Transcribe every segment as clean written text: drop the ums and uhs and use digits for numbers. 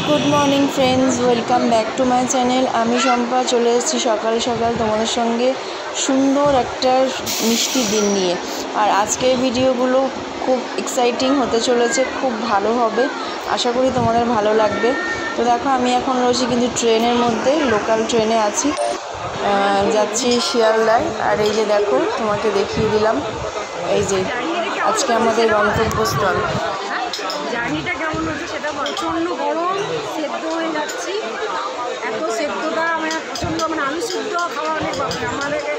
Good morning friends, welcome back to my channel. আমি শম্পা চলে এসেছি সকাল সকাল তোমাদের সঙ্গে সুন্দর একটা মিষ্টি দিন নিয়ে। আর আজকের ভিডিওগুলো খুব এক্সাইটিং হতে চলেছে, খুব ভালো হবে, আশা করি তোমাদের ভালো লাগবে। তো দেখো, আমি এখন রয়েছি কিন্তু ট্রেনের মধ্যে, লোকাল ট্রেনে আছি, যাচ্ছি শিয়ালদায়। আর এই যে দেখো, তোমাকে দেখিয়ে দিলাম, এই যে আজকে আমাদের গন্তব্যস্থল। জার্নিটা কেমন হচ্ছে সেটা প্রচণ্ড গরম, সেদ্ধ হয়ে যাচ্ছি। এত সেদ্ধটা মানে প্রচণ্ড, মানে আলু সিদ্ধ খাওয়া অনেক ব্যাপার, আমাদেরকে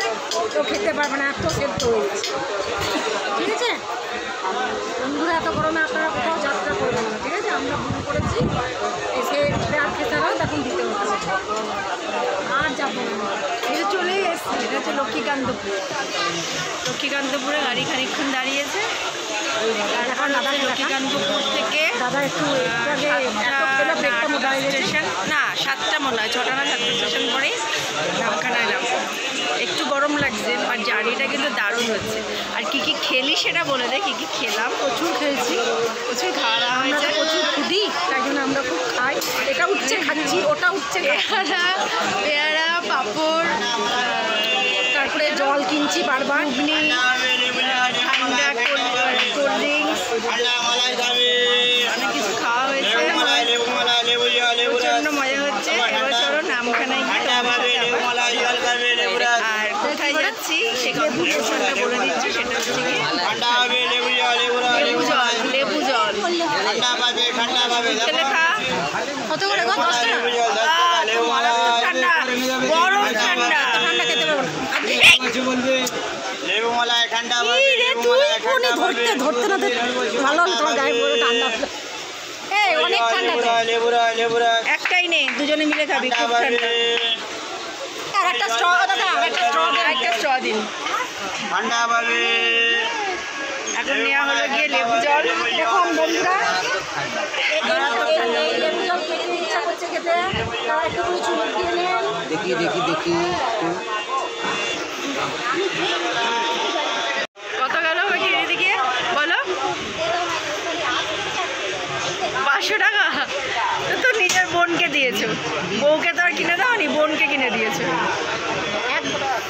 কেউ খেতে পারবে না, এত সেদ্ধ হয়ে যাচ্ছে। ঠিক আছে বন্ধুরা, এত গরমে আপনারা কোথাও যাত্রা করবেন না, ঠিক আছে? আমরা বুক করেছি, এসে আর খেতে হবে, তখন দিতে হচ্ছে আর যাবো না। এটা চলেই এসছি, এটা হচ্ছে লক্ষ্মীকান্তপুর। লক্ষ্মীকান্তপুরে গাড়ি খানিকক্ষণ দাঁড়িয়েছে। আর এখন লক্ষ্মীকান্তপুর থেকে দাদা একটু স্টেশন, না 7টা মনে হয়, 6টা না 7টা স্টেশন পরেই নামখানায় নাম। একটু গরম লাগছে, আর জার্নিটা কিন্তু দারুণ হচ্ছে। আর কী কী খেলি সেটা বলে দেয়, কী কী খেলাম। প্রচুর খেয়েছি, প্রচুর খাওয়া দাওয়া হয়েছে, প্রচুর ক্ষুদি, তাই জন্য আমরা খুব খাই। এটা উঠছে খাচ্ছি, ওটা উঠছে, পেয়ারা পাঁপড়, তারপরে জল কিনছি বারবার, ঠান্ডা কোল্ড ড্রিঙ্কস, অনেক কিছু খাওয়া হয়েছে, প্রচণ্ড মজা হচ্ছে। এবার চলো নামখানায় গিয়ে আর কোথায় যাচ্ছি সে গন্তব্যস্থলটা বলে দিচ্ছি। সেটা হচ্ছে কি লেবু জল, লেবু জল ছেলে খা। কত করে গো? 10 টাকা। ঠান্ডা, গরম ঠান্ডা, ঠান্ডা খেতে পারবো না। ধরতে না ভালো, তোমার গায়ে পড়ে ঠান্ডা। এই অনেক ঠান্ডা, একটাই নেই, দুজনে মিলে খাবি, খুব ঠান্ডা। আর একটা স্ট্র দাদা, একটা স্ট্র দিন। ঠান্ডা পাবে। এখন নেওয়া হলো গিয়ে লেবু জল। দেখুন বন্ধুরা, লেবু জল খেতে ইচ্ছা করছে, খেতে তারা একটু চুল দিয়ে নেন। দেখি কত গেল বাকি এদিকে বলো? 500 টাকা তো নিজের বোনকে দিয়েছো, বউকে তো আর কিনে দাওনি, বোনকে কিনে দিয়েছো।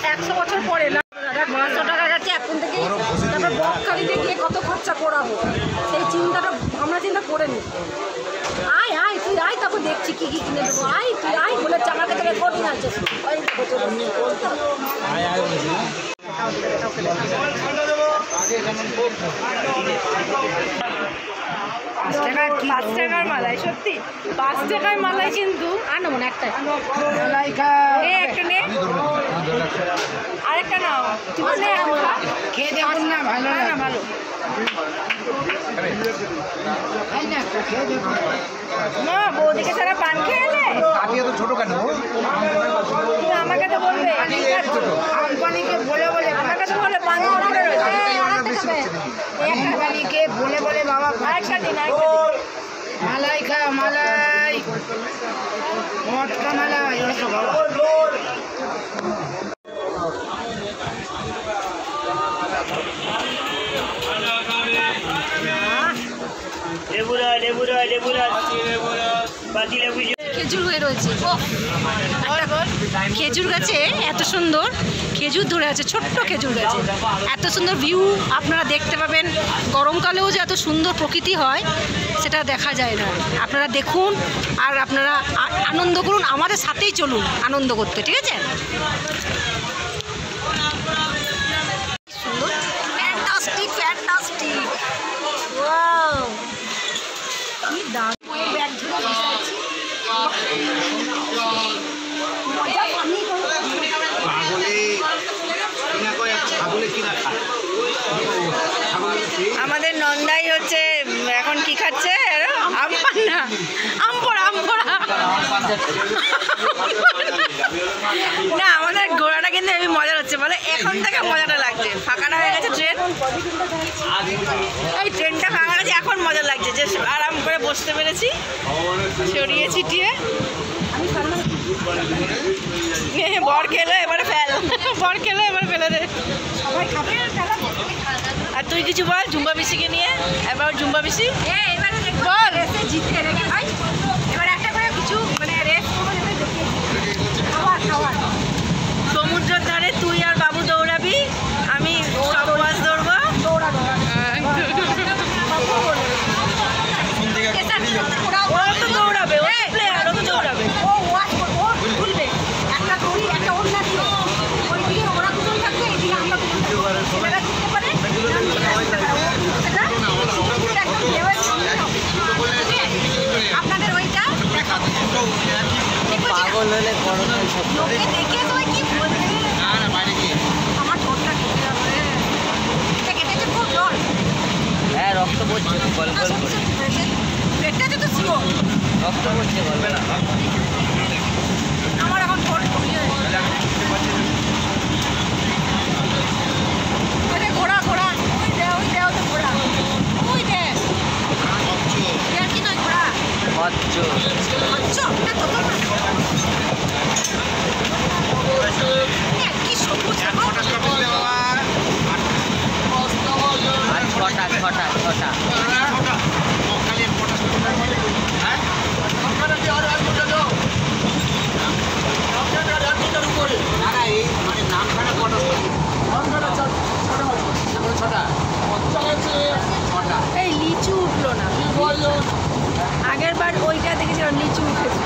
100 বছর পরে না দাদা, 500 টাকা গেছে এখন থেকে। তারপর বকখালিতে গিয়ে কত খরচা করাবো, সেই চিন্তাটা আমরা চিন্তা করে নিই। আয় আয় তুই আয়, তারপর দেখছি কী কী কিনে দেবো। আয় তুই আয় বলে আমার কাছে রেকর্ডিং আছে। পাঁচ টাকার মালাই, সত্যি 5 টাকার মালাই, কিন্তু আনো মনে একটা একটা নে, আরেকটা নাও, খেয়ে দেখুন না, ভালো না ভালো না। বৌদিকে ছাড়া পান খেয়ে এলে ছোট কেন? আমাকে তো বলবে, কোম্পানিকে বলে আমাকে তো বলে পান কোম্পানিকে বলে বাবা আরেকটা দিন, মালাই খা, মালাই মটকা মালাই। খেজুর হয়ে রয়েছে, খেজুর গাছে এত সুন্দর খেজুর ধরে আছে, ছোট্ট খেজুর গাছে এত সুন্দর ভিউ আপনারা দেখতে পাবেন। গরমকালেও যে এত সুন্দর প্রকৃতি হয় সেটা দেখা যায় না। আপনারা দেখুন আর আপনারা আনন্দ করুন, আমাদের সাথেই চলুন আনন্দ করতে, ঠিক আছে? সুন্দর, ফ্যান্টাস্টিক ফ্যান্টাস্টিক, ওয়াও কি দাম। ব্যাগ ধরে বসে আছি, আমাদের নন্দাই হচ্ছে এখন কি খাচ্ছে, আমপান্না, আমপড়া না। আমাদের ঘোড়াটা কিন্তু হেবি মজার হচ্ছে, বলে এখন থেকে মজাটা লাগছে। ফাঁকাটা হয়ে গেছে ট্রেন, এই ট্রেনটা ফাঁকা গেছে, এখন মজা লাগছে যে আরাম করে বসতে পেরেছি, ছড়িয়ে ছিটিয়ে। বর খেলো এবারে ফেল, বর খেলো এবার ফেলে দে, সবাই খাবে। আর তুই কিছু বল ঝুম্বা পিসিকে নিয়ে, এবার ঝুম্বা পিসি বল। এবার একটা ওরা তো দৌড়াবে, ও প্লেয়ার, ও তো দৌড়াবে। ও ওয়াচ করবো, ও তুলবে একটা দড়ি একটা অন্য দিয়ে ওই দিকে ওরা দুজন থাকবে, এদিকে আমরা দুজন থাকবো। ছেলেরা তুলতে পারে, সেটা একদম লেভেল সামনে হবে। আপনাদের ওইটা পাগল হলে করোনা সব লোকে দেখে তো কি বলবে, আমার ঠোঁটটা কেটে যাবে, এটা কেটেছে খুব জল। হ্যাঁ রক্ত পড়ছে গল গল করে পেটটা তো ছিল, রক্ত পড়ছে বলবে না আমার এখন ঠোঁট ঘুরিয়ে ঘোড়া ঘোড়া ওই দেও তো ঘোড়া ওই দে আর কি নয় ঘোড়া বাচ্চা আচ্ছা না তো কি সবুজ আর ছটা এই লিচু উঠলো না, আগের বার ওইটা দেখেছিলাম লিচু উঠেছে।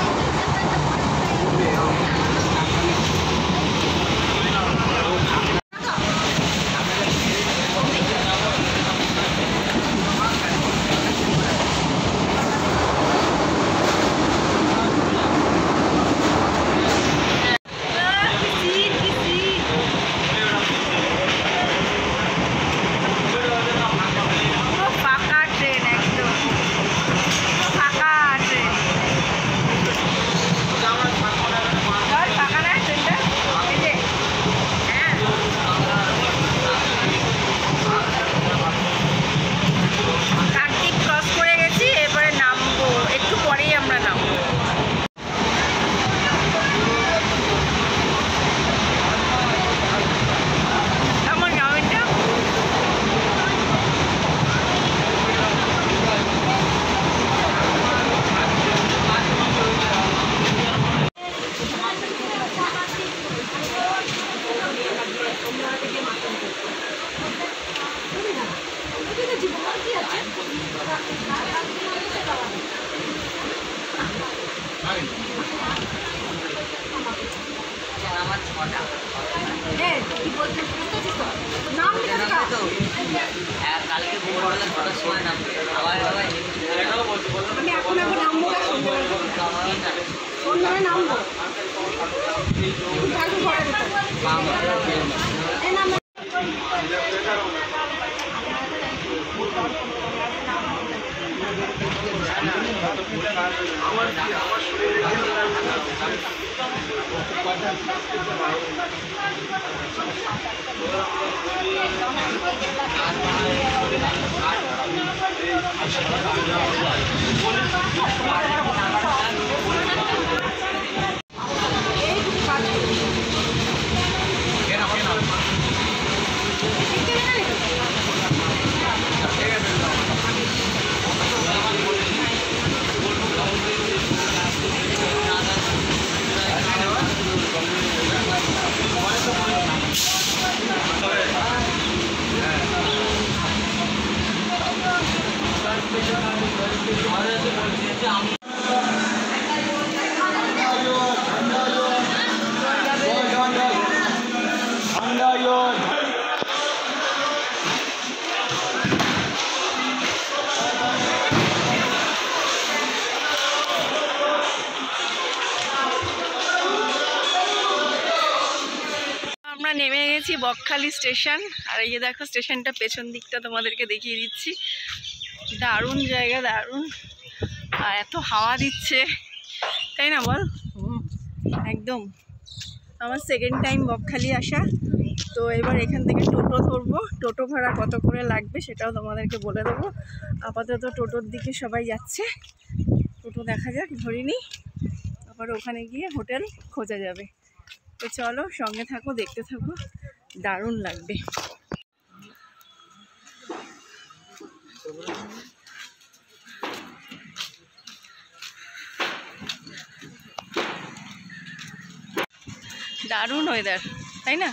আমার ছটা নাম লেখা হ্যাঁ কালকে ভোরবেলা 6টার সময় নাম আবার আমি এখন নামবো না, সন্ধ্যায় নামবো থাকবো ঘরের ভিতরে। এই নাম আমরা নেমে গেছি বকখালি স্টেশন। আর এই যে দেখো স্টেশনটা পেছন দিকটা তোমাদেরকে দেখিয়ে দিচ্ছি। দারুণ জায়গা, দারুণ। আর এত হাওয়া দিচ্ছে, তাই না বল? একদম। আমার সেকেন্ড টাইম বকখালি আসা। তো এবার এখান থেকে টোটো ধরবো। টোটো ভাড়া কত করে লাগবে সেটাও তোমাদেরকে বলে দেবো। আপাতত টোটোর দিকে সবাই যাচ্ছে, টোটো দেখা যাক, ধরিনি। আবার ওখানে গিয়ে হোটেল খোঁজা যাবে। তো চলো সঙ্গে থাকো, দেখতে থাকো, দারুণ লাগবে। দারুণ ওয়েদার, তাই না?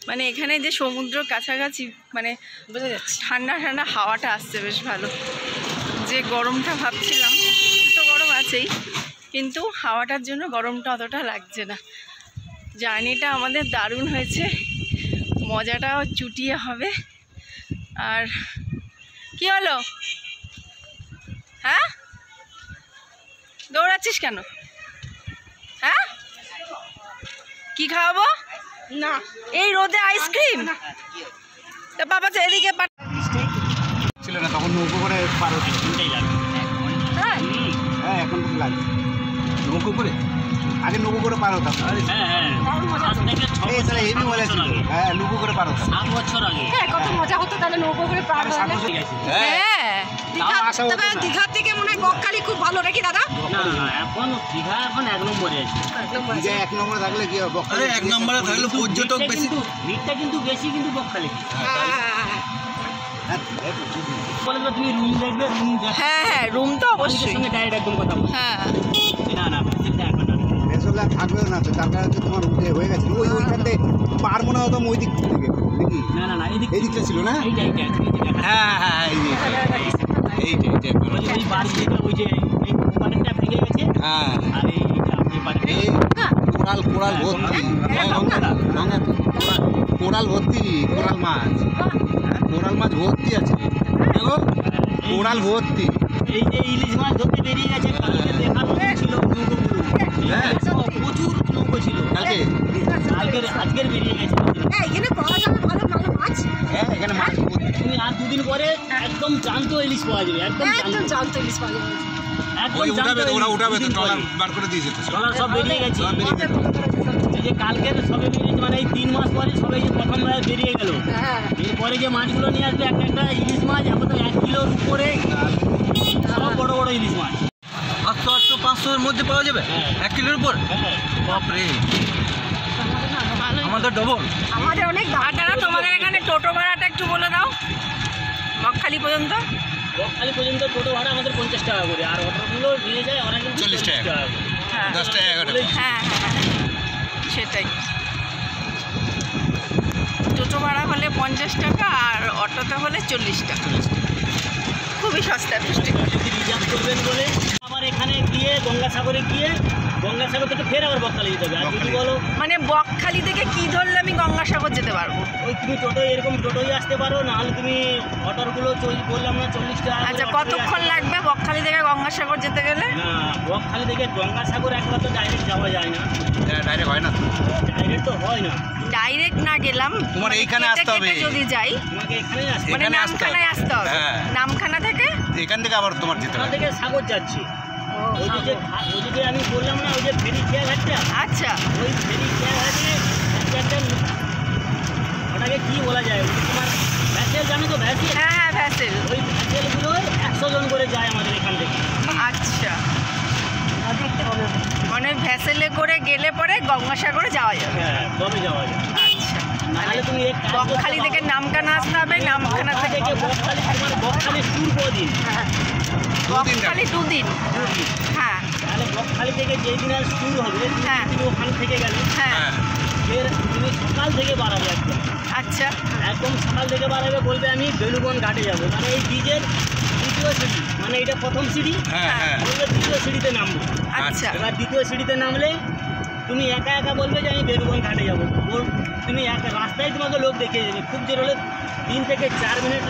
মানে এখানে যে সমুদ্র কাছাকাছি, মানে বোঝা যাচ্ছে। ঠান্ডা ঠান্ডা হাওয়াটা আসছে বেশ ভালো। যে গরমটা ভাবছিলাম, তো গরম আছেই, কিন্তু হাওয়াটার জন্য গরমটা অতটা লাগছে না। জার্নিটা আমাদের দারুণ হয়েছে, মজাটাও চুটিয়ে হবে। আর কি হলো? হ্যাঁ, দৌড়াচ্ছিস কেন? হ্যাঁ, কি খাওয়াবো? না এই রোদে আইসক্রিম? তা বাবা তো এদিকে ছিল না তখন নৌকো করে পার হতো। হ্যাঁ, হ্যাঁ এখন তো লাগছে নৌকো করে, আগে নৌকো করে পার হতাম। এই তাহলে হেভি মজা ছিল। হ্যাঁ নৌকো করে পার হতাম। 7 বছর আগে। হ্যাঁ, কত মজা হতো তাহলে নৌকো করে পার হলে। হ্যাঁ, তাও আসা হতো তবে না। দীঘার থেকে মনে হয় বকখালি খুব ভালো নাকি দাদা? না না এখন দীঘা এখন 1 নম্বরে আছে। দীঘা 1 নম্বরে থাকলে কি হবে? আরে 1 নম্বরে থাকলে পর্যটক বেশি। ভিড়টা কিন্তু বেশি, কিন্তু বকখালি হ্যাঁ, বলে তো তুমি রুম দেখবে, রুম দেখবে হ্যাঁ, হ্যাঁ, রুম তো অবশ্যই। সঙ্গে ডাইরেক্ট একদম কথা বলবে। হ্যাঁ, না না সেটা এখন না। ভেসলা থাকবে না তো, তার কারণে তোমার হয়ে গেছে ওইখান থেকে পার মনে হতাম ওই দিক থেকে নাকি? না না না এই দিকটা ছিল না? এইটা হ্যাঁ হ্যাঁ এইটা ওই বাড়ি থেকে ওই যে এই দোকানটা ভেঙে গেছে। হ্যাঁ আর এইটা এই বাড়িতে এই কোরাল ভর্তি, কোরাল ভর্তি, কোরাল মাছ ভর্তি আছে। দেখো কোরাল ভর্তি। এই যে ইলিশ মাছ ধরতে বেরিয়ে গেছে, কালকে দেখার মতো ছিল নৌকোগুলো। হ্যাঁ। প্রচুর নৌকো ছিল কালকে আজকের বেরিয়ে গেছে। এখানে পাওয়া যাবে ভালো ভালো মাছ। হ্যাঁ এখানে মাছ ভর্তি। তুমি আর 2 দিন পরে একদম জ্যান্ত ইলিশ পাওয়া যাবে, একদম একদম জানতো ইলিশ পাওয়া যাবে। একদম ওই উঠাবে তো, ওরা উঠাবে তো, দুদিন ট্রলার পরে। বার করে দিয়েছে তো সব। ট্রলার সব বেরিয়ে গেছে। সব বেরিয়ে গেছে। এই যে কালকের সবে বেরিয়েছে, মানে এই 3 মাস পরে সবাই যে প্রথমবার বেরিয়ে গেল। হ্যাঁ, এরপরে যে মাছগুলো নিয়ে আসবে, একটা একটা ইলিশ মাছ এখন তো 1 কিলোর উপরে, সব বড় বড় ইলিশ মাছ। 800, 800, 500 এর মধ্যে পাওয়া যাবে 1 কিলোর উপর? বাপরে, আমাদের ডবল। আমাদের অনেক দাম। আর দাদা তোমাদের এখানে টোটো ভাড়াটা একটু বলে দাও, বকখালি পর্যন্ত। বকখালি পর্যন্ত টোটো ভাড়া আমাদের 50 টাকা করে, আর অটোগুলো নিয়ে যায় ওরা কিন্তু 40 টাকা। করে। হ্যাঁ, 10 টাকা 11 টাকা। হ্যাঁ, হ্যাঁ, সেটাই। টোটো ভাড়া হলে 50 টাকা আর অটোতে হলে 40 টাকা। খুবই সস্তা পুষ্টি। যদি রিজার্ভ করবেন বলে আবার এখানে গিয়ে গঙ্গাসাগরে গিয়ে গঙ্গাসাগর থেকে ফের আবার বকখালি যেতে হবে। আর যদি বলো মানে বকখালি থেকে কি ধরলে আমি গঙ্গাসাগর যেতে পারবো? ওই তুমি টোটো এরকম টোটোই আসতে পারো, নাহলে তুমি অটোগুলো বললাম না 40 টাকা করে আচ্ছা, অটোতে কতক্ষণ আসতে লাগবে বকখালি থেকে গঙ্গাসাগর যেতে গেলে? পারো। না, বকখালি থেকে গঙ্গাসাগর একবার তো ডাইরেক্ট যাওয়া যায় না, ডাইরেক্ট হয় না তো। ডাইরেক্ট তো হয় না, ডাইরেক্ট না গেলাম, তোমার মানে এইখানে কেটে আসতে হবে। কেটে যদি যাই, তোমাকে এখানেই আসতে মানে এখানে আসতে হবে। নামখানায় আসতে হবে। হ্যাঁ। নামখানা থেকে এখান থেকে আবার তোমার যেতে ওখান হবে। থেকে সাগর যাচ্ছি। ওই যে ওই যে আমি বললাম না, ওই যে ফেরি খেয়াঘাটটা, আচ্ছা, ওই ফেরি খেয়াঘাটে একটা ওটাকে কি বলা যায়, ওই তোমার ভ্যাসেল, জানো তো ভ্যাসেল? হ্যাঁ, হ্যাঁ, ভ্যাসেল। ওই ভ্যাসেলগুলোর 100 জন করে যায় আমাদের এখান থেকে। আচ্ছা, মানে ভ্যাসেলে করে গেলে পরে গঙ্গাসাগরে যাওয়া যাবে। হ্যাঁ, তবে যাওয়া যায়। আচ্ছা, নাহলে তুমি এক কাজ করতে বকখালি থেকে পারো। নামখানা আসতে হবে, নামখানা থেকে বকখালি, তোমার বকখালি ট্যুর দিন, বকখালি 2 দিন। হ্যাঁ, তাহলে বকখালি থেকে যেই দিন আর শুরু হবে হ্যাঁ। তুমি ওখান থেকে গেলে হ্যাঁ, হ্যাঁ। ফের তুমি সকাল থেকে বাড়াবে, আচ্ছা, একদম সকাল থেকে বাড়াবে, বলবে আমি বেলুবন ঘাটে যাবো, মানে এই ব্রিজের দ্বিতীয় সিঁড়ি, মানে এটা প্রথম সিঁড়ি, হ্যাঁ হ্যাঁ। বলবে দ্বিতীয় সিঁড়িতে নামবো। আচ্ছা, এবার দ্বিতীয় সিঁড়িতে নামলে তুমি একা একা বলবে যে আমি বেলুবন ঘাটে যাবো, তুমি একা রাস্তায় তোমাকে লোক দেখিয়ে দেবে, খুব জোর হলে 3 থেকে 4 মিনিট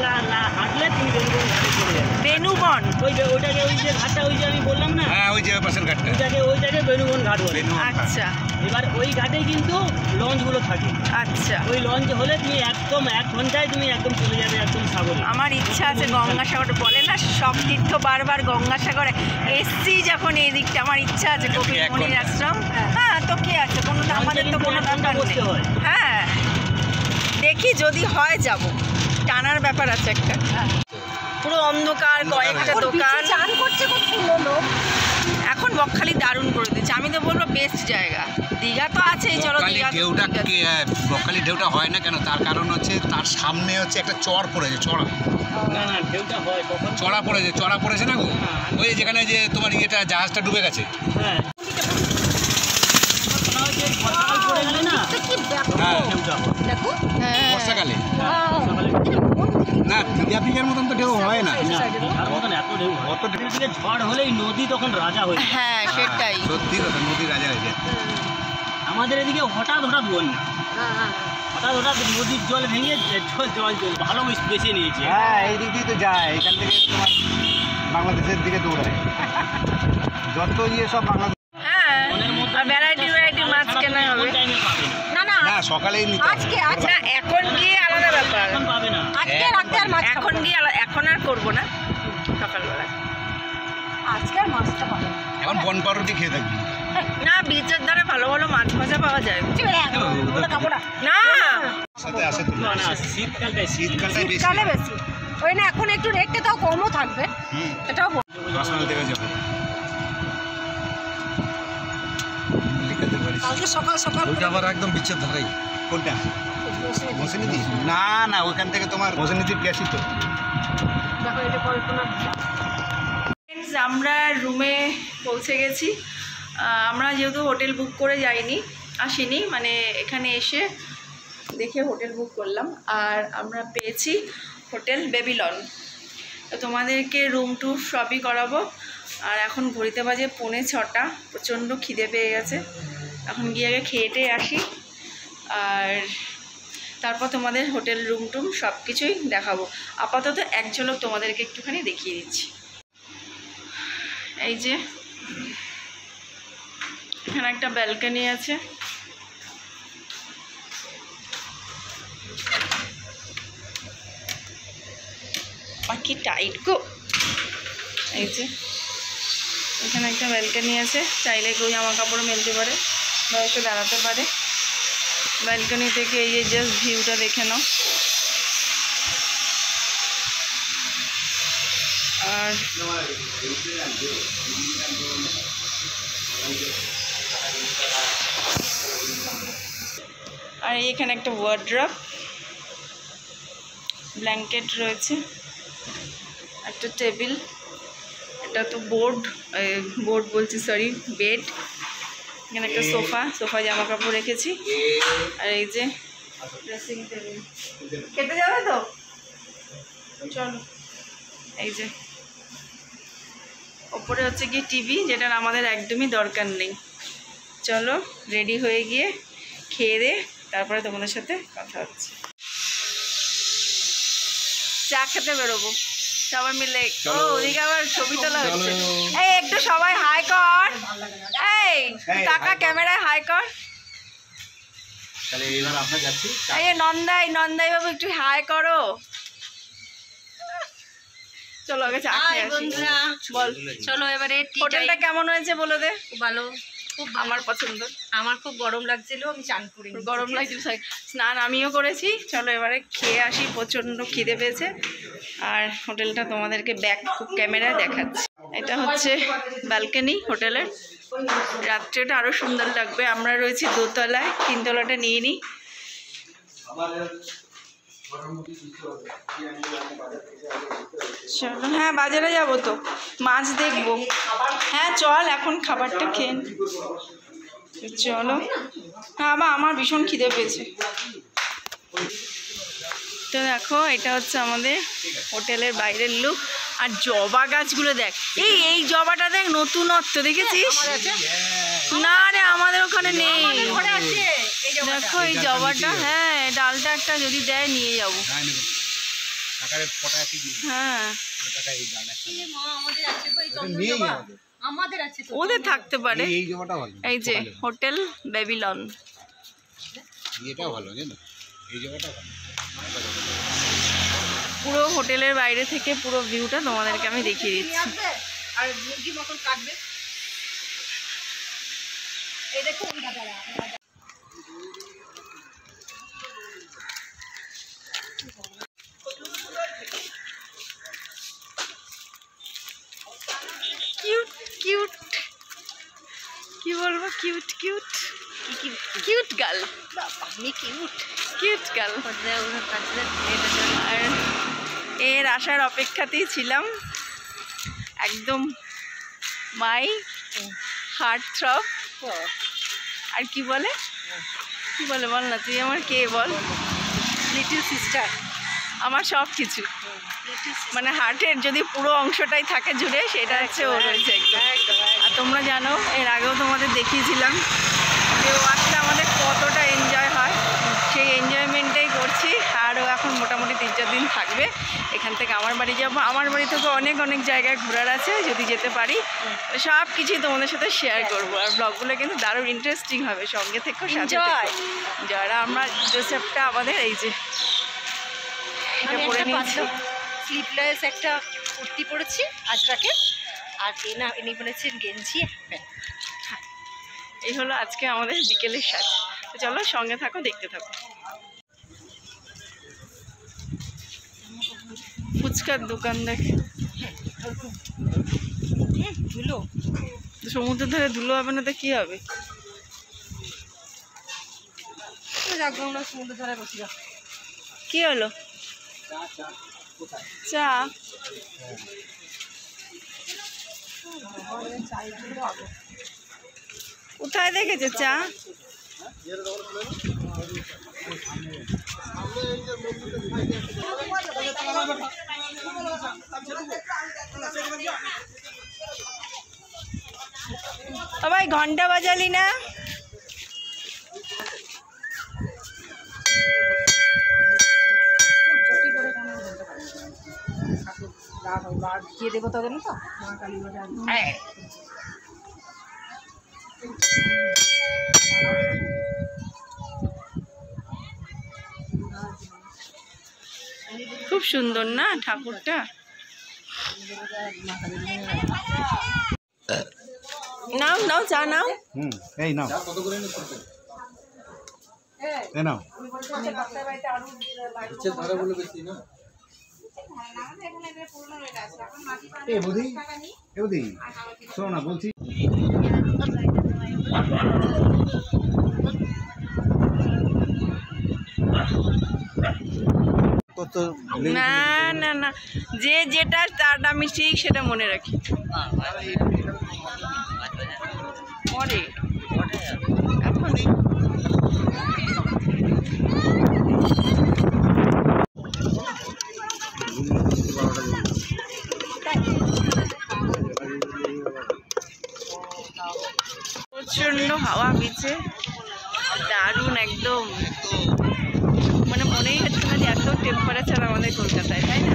হাঁটলে তুমি বেলুবন ঘাটে চলে যাবে। বেনুবন। ওইটাকে ওই যে ঘাটটা ওই যে আমি বললাম না, হ্যাঁ ওই যে পাশের ঘাটটা। ওইটাকে বেলুবন ঘাট বলে। আচ্ছা, এবার ওই ঘাটে কিন্তু লঞ্চগুলো থাকে, আচ্ছা। ওই লঞ্চ হলে তুমি একদম 1 ঘন্টায় তুমি একদম চলে যাবে একদম সাগরে। আমার ইচ্ছা আছে গঙ্গাসাগর, বলে না সব তীর্থ বারবার গঙ্গাসাগরে এসছি যখন এই দিকটা, আমার ইচ্ছা আছে কপিল এক মুনির ঘন্টা। আশ্রম। হ্যাঁ, তো কি আছে, কোনো আমাদের তো কোনো কিন্তু এক ঘন্টা ব্যাপার বসতে নেই। হয়। হ্যাঁ, দেখি যদি হয় যাব, টানার ব্যাপার আছে একটা। পুরো অন্ধকার, কয়েকটা দোকান। চান করছে খুব সুন্দর লোক। এখন বকখালি দারুণ করে দিচ্ছে, আমি তো বলবো বেস্ট জায়গা। দীঘা তো আছেই, চলো বকখালি দীঘা। ঢেউটা বকখালি ঢেউটা হয় না কেন, তার কারণ হচ্ছে তার সামনে হচ্ছে একটা চর পড়েছে, না না, ঢেউটা হয় তখন। চড়া পড়েছে না গো, ওই যেখানে যে তোমার ইয়েটা জাহাজটা ডুবে গেছে। হ্যাঁ, সকাল পড়ে গেলে না কি ব্যাপার হ্যাঁ ঢেউটা হয়। দেখো। হ্যাঁ, বর্ষাকালে। সকালে মন্দির না দীঘার মতন তো ঢেউ হয় না। দীঘার মতন এত ঢেউ হয়। অত ঢেউ দিকে ঝড় হলেই নদী তখন রাজা হয়ে যায়। হ্যাঁ সেটাই। সত্যি কথা, নদী রাজা হয়ে যায়। আমাদের এদিকে হঠাৎ বন্যা, হঠাৎ নদীর জল ভেঙে জল ভালো বেছে নিয়েছে। হ্যাঁ এই দিক দিয়ে তো যায়, এখান থেকে তোমার বাংলাদেশের দিকে দৌড়ায় যত ইয়ে সব বাংলাদেশ। হ্যাঁ ভ্যারাইটি মাছ কেনা হবে। টাইমে পাবে না, না না সকালেই নিতে হবে। আজকে না এখন গিয়ে আলাদা ব্যাপার, এখন পাবে না। আজকে রাতে আর মাছ এখন গিয়ে এখন আর করবো না, সকালবেলা। আজকে আর মাছটা পাবো এখন বন পাউরুটি খেয়ে থাকবি। না বিচের ধারে ভালো ভালো মাছ ভাজা পাওয়া যায়। ওটা খাবো না। না সাথে আসে তো না না, শীতকালটাই শীতকালটাই বেশি। শীতকালে বেশি, ওই না এখন একটু রেটটা তাও কমও থাকবে, এটাও রসমাল থেকে যাবো। কালকে সকাল সকাল ওইটা আবার একদম বিচ্ছেদ ধরাই। কোনটা? মসিনীতি? না না, ওইখান থেকে তোমার মসিনীতির গ্যাসই তো। দেখো এটা কল্পনা। আমরা রুমে পৌঁছে গেছি। আমরা যেহেতু হোটেল বুক করে যাইনি, আসিনি, মানে এখানে এসে দেখে হোটেল বুক করলাম। আর আমরা পেয়েছি হোটেল বেবিলন। তো তোমাদেরকে রুম ট্যুর সবই করাবো। আর এখন ঘড়িতে বাজে 6:45, প্রচণ্ড খিদে পেয়ে গেছে। এখন গিয়ে আগে খেয়ে আসি, আর তারপর তোমাদের হোটেল রুম টুম সব কিছুই দেখাবো। আপাতত এক ঝলক তোমাদেরকে একটুখানি দেখিয়ে দিচ্ছি। এই যে এখানে একটা ব্যালকনি আছে, কি টাইট গো। এই যে এখানে একটা ব্যালকনি আছে, চাইলে কেউ জামা কাপড় মেলতে পারে বা এসে দাঁড়াতে পারে। ব্যালকনি থেকে এই যে জাস্ট ভিউটা দেখে নাও। আর এখানে একটা ওয়ার্ড্রপ, ব্ল্যাঙ্কেট রয়েছে, একটা টেবিল, এটা তো বোর্ড বলছি সরি, বেড। এখানে একটা সোফা জামা কাপড় রেখেছি। আর এই যে ড্রেসিং টেবিল। খেতে যাবে তো? চলো। এই যে ওপরে হচ্ছে কি টিভি, যেটার আমাদের একদমই দরকার নেই। চলো রেডি হয়ে গিয়ে খেয়ে দে, তারপরে তোমাদের সাথে কথা হচ্ছে। চা খেতে বেরোবো সবাই মিলে। ও ওদিকে আবার ছবি তোলা হচ্ছে। এই একটু সবাই হাই কর, এই টাকা ক্যামেরায় হাই কর। তাহলে এইবার আমরা যাচ্ছি। এই নন্দাই বাবু একটু হাই করো। চলো আগে চা খেয়ে আসি। বল চলো এবারে হোটেলটা কেমন হয়েছে বলে দে। ভালো, খুব আমার পছন্দ। আমার খুব গরম লাগছিল, আমি চান করি, গরম লাগছিল, স্নান আমিও করেছি। চলো এবারে খেয়ে আসি, প্রচণ্ড খিদে পেয়েছে। আর হোটেলটা তোমাদেরকে ব্যাক ক্যামেরায় দেখাচ্ছি। এটা হচ্ছে ব্যালকনি হোটেলের। রাত্রেটা আরও সুন্দর লাগবে। আমরা রয়েছি দোতলায়, 3 তলাটা নিয়ে নিই। চলো, হ্যাঁ বাজারে যাবো তো, মাছ দেখবো। হ্যাঁ চল এখন খাবারটা খেয়ে নি। চলো। হ্যাঁ আমার ভীষণ খিদে পেয়েছে। তো দেখো এটা হচ্ছে আমাদের হোটেলের বাইরের লুক। আর জবা গাছগুলো দেখ, এই জবাটা দেখ, নতুনত্ব দেখেছিস? না রে আমাদের ওখানে নেই। দেখো এই জবাটা, হ্যাঁ ডালটা একটা যদি দেয় নিয়ে যাবো। হ্যাঁ ওদের থাকতে পারে। এই যে হোটেল বেবিলন, এটাও ভালো জানো, এই জায়গাটা ভালো। পুরো হোটেলের বাইরে থেকে পুরো ভিউটা তোমাদেরকে আমি দেখিয়ে দিচ্ছি। আর মুরগি মতন কাটবে, এই দেখো কিউট কিউট, কি বলবো, কিউট কিউট কিউট গার্ল, আমি কিউট কিউট গার্ল। আর এর আসার অপেক্ষাতেই ছিলাম, একদম মাই হার্ট থ্রব। আর কি বলে বল না তুই আমার কে বল? Little sister. আমার সব কিছু, মানে হার্টের যদি পুরো অংশটাই থাকে জুড়ে সেটা হচ্ছে ও রয়েছে একদম। আর তোমরা জানো এর আগেও তোমাদের দেখিয়েছিলাম যে ও আসলে আমাদের কতটা এনজয় হয়, সেই এনজয়মেন্টটাই করছি। আর ও এখন মোটামুটি 3-4 দিন থাকবে, এখান থেকে আমার বাড়ি যাবো। আমার বাড়ি থেকে অনেক অনেক জায়গায় ঘোরার আছে, যদি যেতে পারি সব কিছুই তোমাদের সাথে শেয়ার করবো। আর ব্লগগুলো কিন্তু দারুণ ইন্টারেস্টিং হবে, সঙ্গে থেকো সাথে যারা আমরা ড্রেসআপটা আমাদের এই যে এটা পরে নিয়েছি, স্লিপলেস একটা কুর্তি পরেছি আজরাকে, আর ইনি বলেছেন গেঞ্জি। এই হলো আজকে আমাদের বিকেলের সাজ। তো চলো সঙ্গে থাকো, দেখতে থাকো। ফুচকার দোকান দেখে ধুলো, সমুদ্রের ধারে ধুলো হবে না তো কি হবে? আমরা সমুদ্রের ধারে বসি। কি হলো? চা কোথায় দেখেছে চা? ভাই ঘন্টা বাজালি না? দিয়ে দেবো তো গেলি তো মা কালী বাজার। খুব সুন্দর না ঠাকুরটা? নাও নাও চা নাও। এই নাও, এই নাও। এ বৌদি শোনো না বলছি। না না না, যে যেটা তার আমি ঠিক সেটা মনে রাখি। পরে এখন প্রচন্ড হাওয়া দিচ্ছে, দারুণ একদম, মানে মনেই হচ্ছে না যে এত টেম্পারেচার আমাদের কলকাতায়, তাই না?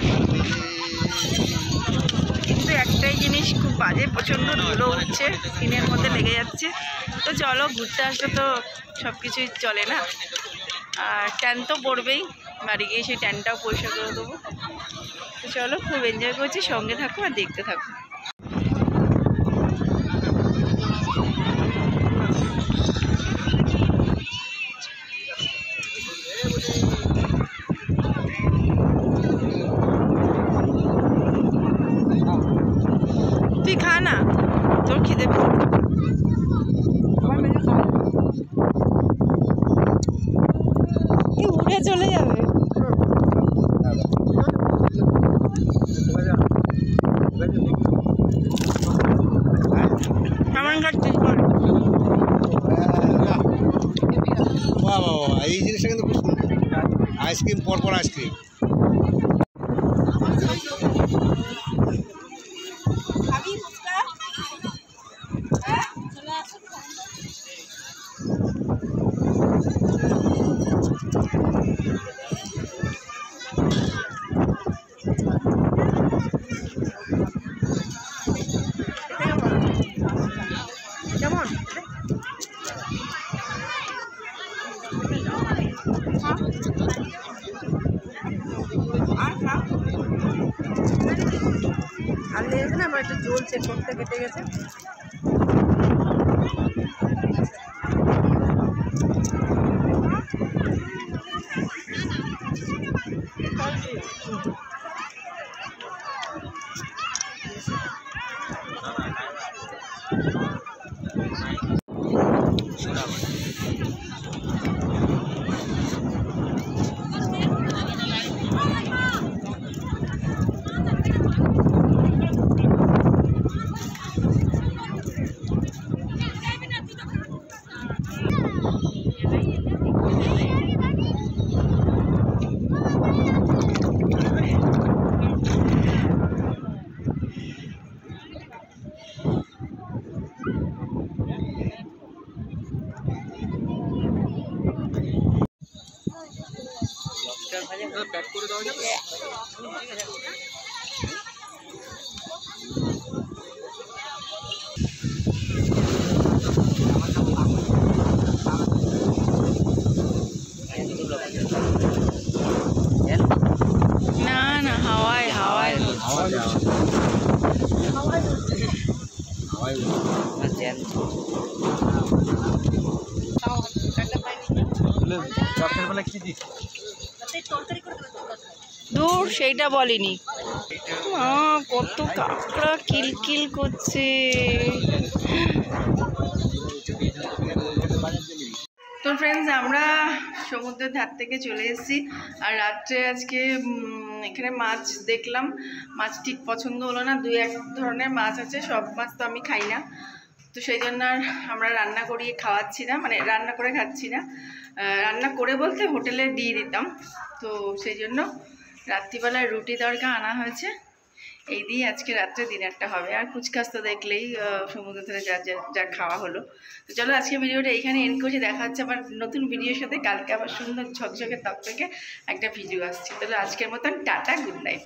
কিন্তু একটাই জিনিস খুব বাজে, প্রচণ্ড ধুলো উঠছে, স্কিনের মধ্যে লেগে যাচ্ছে। তো চলো ঘুরতে আসলে তো সব কিছুই চলে না, আর ট্যান তো পড়বেই, বাড়ি গিয়ে সেই ট্যানটাও পরিষ্কার করে দেবো। তো চলো খুব এনজয় করছি, সঙ্গে থাকো আর দেখতে থাকো। তুই খা না, তোর খিদে উড়ে চলে যাবে। কেমন খাচ্ছিস বল? বাবা এই জিনিসটা কিন্তু খুব সুন্দর, আইসক্রিম পরপর আইসক্রিম। কেমন আর লেগে না, আমার একটা জ্বলছে, ঠোঁটটা কেটে গেছে। না না হাওয়ায় হাওয়ায় দূর সেইটা বলিনি। কত কাঁকড়া কিলকিল করছে। তো ফ্রেন্ডস, আমরা সমুদ্রের ধার থেকে চলে এসেছি। আর রাত্রে আজকে এখানে মাছ দেখলাম, মাছ ঠিক পছন্দ হলো না। 2-1 ধরনের মাছ আছে, সব মাছ তো আমি খাই না, তো সেই জন্য আর আমরা রান্না করিয়ে খাওয়াচ্ছি না, মানে রান্না করে খাচ্ছি না। রান্না করে বলতে হোটেলে দিয়ে দিতাম। তো সেই জন্য রাত্রিবেলায় রুটি তড়কা আনা হয়েছে, এই দিয়ে আজকে রাত্রে ডিনারটা হবে। আর কুচকাস তো দেখলেই সমুদ্র থেকে যা খাওয়া হলো। তো চলো আজকে ভিডিওটা এইখানে এন্ড করছি। দেখা হচ্ছে আবার নতুন ভিডিওর সাথে। কালকে আবার সুন্দর ঝকঝকে তকতকে একটা ভিডিও আসছে। তাহলে আজকের মতন টাটা, গুড নাইট।